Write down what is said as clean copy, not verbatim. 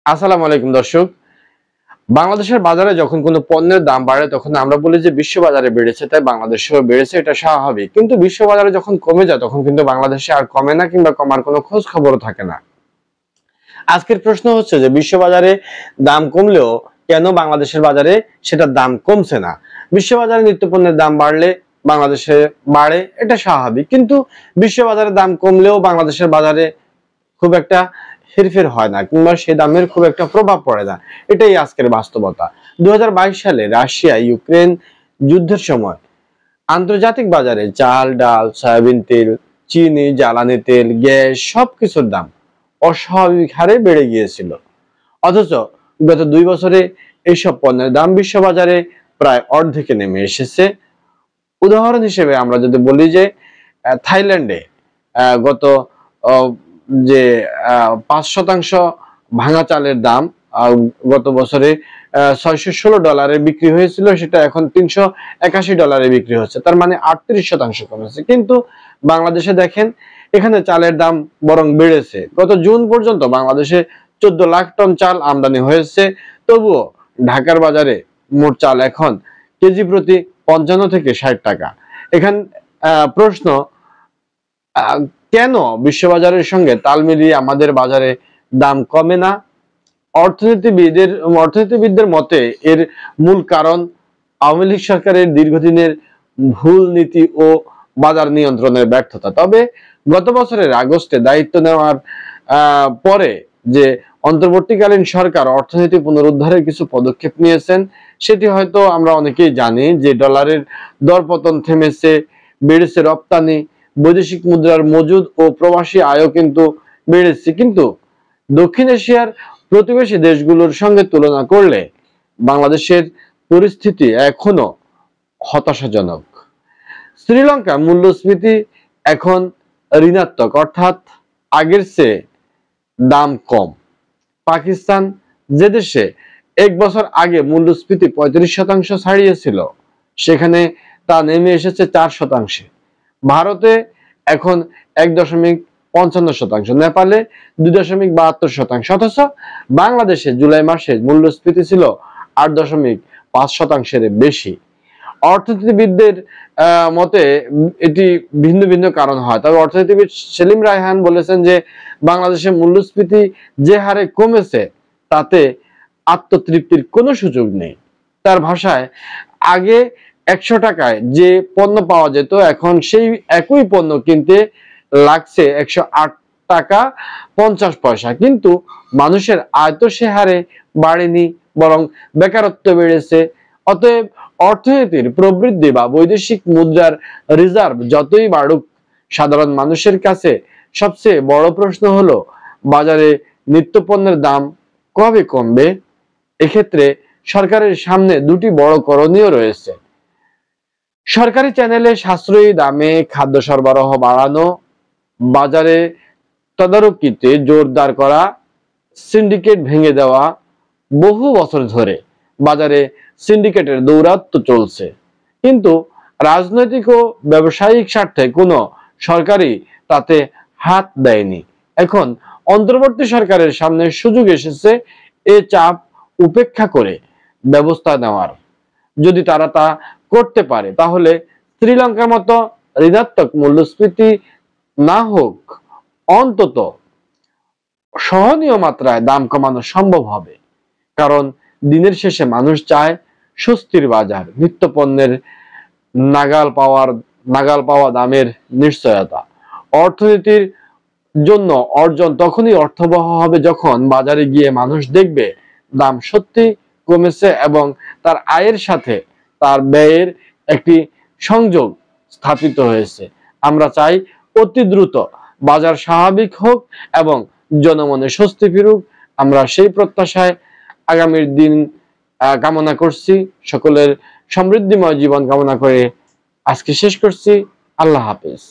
আসসালামু আলাইকুম দর্শক। বাংলাদেশের বাজারে যখন কোনো পণ্যের দাম বাড়ে তখন আমরা বলি যে বিশ্ব বাজারে বেড়েছে তাই বাংলাদেশেও বেড়েছে, এটা স্বাভাবিক। কিন্তু বিশ্ব বাজারে যখন কমে যায় তখন কিন্তু বাংলাদেশে আর কমে না কিংবা কমার কোনো খোঁজ খবরও থাকে না। আজকের প্রশ্ন হচ্ছে যে বিশ্ব বাজারে দাম কমলেও কেন বাংলাদেশের বাজারে সেটার দাম কমছে না। বিশ্ব বাজারে নিত্যপণ্যের দাম বাড়লে বাংলাদেশে বাড়ে, এটা স্বাভাবিক। কিন্তু বিশ্ব বাজারে দাম কমলেও বাংলাদেশের বাজারে খুব একটা হেরফের হয় না কিংবা সে দামের খুব একটা প্রভাব পড়ে না, এটাই আজকের বাস্তবতা। 2022 সালে রাশিয়া ইউক্রেন যুদ্ধের সময় আন্তর্জাতিক বাজারে চাল, ডাল, সয়াবিন তেল, চিনি, জ্বালানি তেল, গ্যাস সবকিছুর দাম অস্বাভাবিক হারে বেড়ে গিয়েছিল। অথচ গত 2 বছরে এইসব পণ্যের দাম বিশ্ববাজারে প্রায় অর্ধেকে নেমে এসেছে। উদাহরণ হিসেবে আমরা যদি বলি যে থাইল্যান্ডে গত যে 5% ভাঙা চালের দাম গত বছরে $616 বিক্রি হয়েছিল, সেটা এখন $381 বিক্রি হচ্ছে, তার মানে 38% কমেছে। কিন্তু বাংলাদেশে দেখেন এখানে চালের দাম বরং বেড়েছে। গত জুন পর্যন্ত বাংলাদেশে 14 লাখ টন চাল আমদানি হয়েছে, তবুও ঢাকার বাজারে মোট চাল এখন কেজি প্রতি 55 থেকে 60 টাকা। এখান প্রশ্ন, কেন বিশ্ববাজারের সঙ্গে তাল মিলিয়ে আমাদের বাজারে দাম কমে না? অর্থনীতিবিদদের মতে এর মূল কারণ আওয়ামী লীগ সরকারের দীর্ঘদিনের ভুল নীতি ও বাজার নিয়ন্ত্রণের ব্যর্থতা। তবে গত বছরের আগস্টে দায়িত্ব নেওয়ার পরে যে অন্তর্বর্তীকালীন সরকার অর্থনীতি পুনরুদ্ধারের কিছু পদক্ষেপ নিয়েছেন, সেটি হয়তো আমরা অনেকেই জানি যে ডলারের দরপতন থেমেছে, বেড়েছে রপ্তানি, বৈদেশিক মুদ্রার মজুদ ও প্রবাসী আয়ও কিন্তু বেড়েছে। কিন্তু দক্ষিণ এশিয়ার প্রতিবেশী দেশগুলোর সঙ্গে তুলনা করলে বাংলাদেশের পরিস্থিতি এখনো হতাশাজনক। শ্রীলঙ্কা মূল্যস্ফীতি এখন ঋণাত্মক, অর্থাৎ আগের চেয়ে দাম কম। পাকিস্তান, যে দেশে 1 বছর আগে মূল্যস্ফীতি 35% ছাড়িয়েছিল, সেখানে তা নেমে এসেছে 4%। ভারতে এখন 1.55%, নেপালে 2.72%। অথচ বাংলাদেশে জুলাই মাসে মূল্যস্ফীতি ছিল 8.5%-এর বেশি। অর্থনীতিবিদদের মতে এটি ভিন্ন ভিন্ন কারণ হয়, তবে অর্থনীতিবিদ সেলিম রায়হান বলেছেন যে বাংলাদেশে মূল্যস্ফীতি যে হারে কমেছে তাতে আত্মতৃপ্তির কোনো সুযোগ নেই। তার ভাষায়, আগে 100 টাকায় যে পণ্য পাওয়া যেত এখন সেই একই পণ্য কিনতে লাগছে 108 টাকা 50 পয়সা। কিন্তু মানুষের আয় তো সে হারে বাড়েনি, বরং বেকারত্ব বেড়েছে। অতএব অর্থনীতির প্রবৃদ্ধি বা বৈদেশিক মুদ্রার রিজার্ভ যতই বাড়ুক, সাধারণ মানুষের কাছে সবচেয়ে বড় প্রশ্ন হলো বাজারে নিত্যপণ্যের দাম কবে কমবে। এক্ষেত্রে সরকারের সামনে দুটি বড় করণীয় রয়েছে। সরকারি চ্যানেলে সাশ্রয়ী দামে খাদ্য সরবরাহ বাড়ানো, বাজারে তদারকিতে জোরদার করা, সিন্ডিকেট ভেঙে দেওয়া। বহু বছর ধরে বাজারে সিন্ডিকেটের দৌরাত্ম্য চলছে, কিন্তু রাজনৈতিক ও ব্যবসায়িক স্বার্থে কোনো সরকারই তাতে হাত দেয়নি। এখন অন্তর্বর্তী সরকারের সামনে সুযোগ এসেছে এ চাপ উপেক্ষা করে ব্যবস্থা নেওয়ার। যদি তারা তা করতে পারে তাহলে শ্রীলঙ্কার মতো ঋণাত্মক মূল্যস্ফীতি না হোক, অন্তত সহনীয় মাত্রায় দাম কমানো সম্ভব হবে। কারণ দিনের শেষে মানুষ চায় স্বস্তির বাজার, নিত্যপণ্যের নাগাল পাওয়া দামের নিশ্চয়তা। অর্থনীতির জন্য অর্জন তখনই অর্থবহ হবে যখন বাজারে গিয়ে মানুষ দেখবে দাম সত্যি কমেছে এবং তার আয়ের সাথে তার ব্যয়ের একটি সংযোগ স্থাপিত হয়েছে। আমরা চাই অতি দ্রুত বাজার স্বাভাবিক হোক এবং জনমনে স্বস্তি ফিরুক। আমরা সেই প্রত্যাশায় আগামীর দিন কামনা করছি। সকলের সমৃদ্ধিময় জীবন কামনা করে আজকে শেষ করছি। আল্লাহ হাফেজ।